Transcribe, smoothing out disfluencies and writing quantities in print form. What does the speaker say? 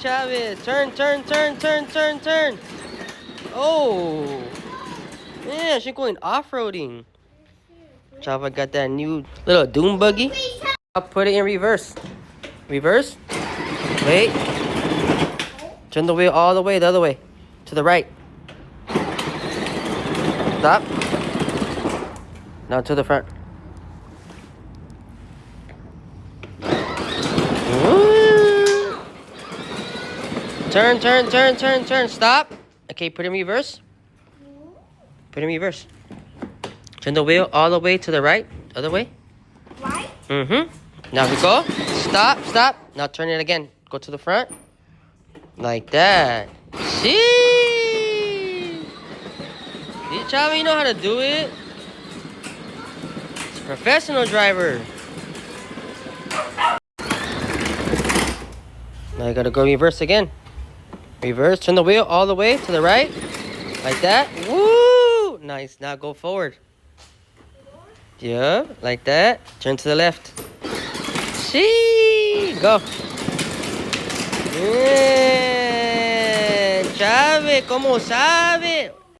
Chávez. Turn, turn, turn, turn, turn, turn. Oh. Man, she's going off-roading. Chava got that new little doom buggy. I'll put it in reverse. Reverse. Wait. Turn the wheel all the way, the other way. To the right. Stop. Now to the front. Woo. Turn, turn, turn, turn, turn. Stop. Okay, put it in reverse. Put it in reverse. Turn the wheel all the way to the right. Other way. Right? Mm-hmm. Now we go. Stop, stop. Now turn it again. Go to the front. Like that. See? See, Chava, you know how to do it. It's a professional driver. Now you gotta go reverse again. Reverse. Turn the wheel all the way to the right. Like that. Woo! Nice. Now go forward. Yeah, like that. Turn to the left. See? Go. Chave, ¿cómo sabe?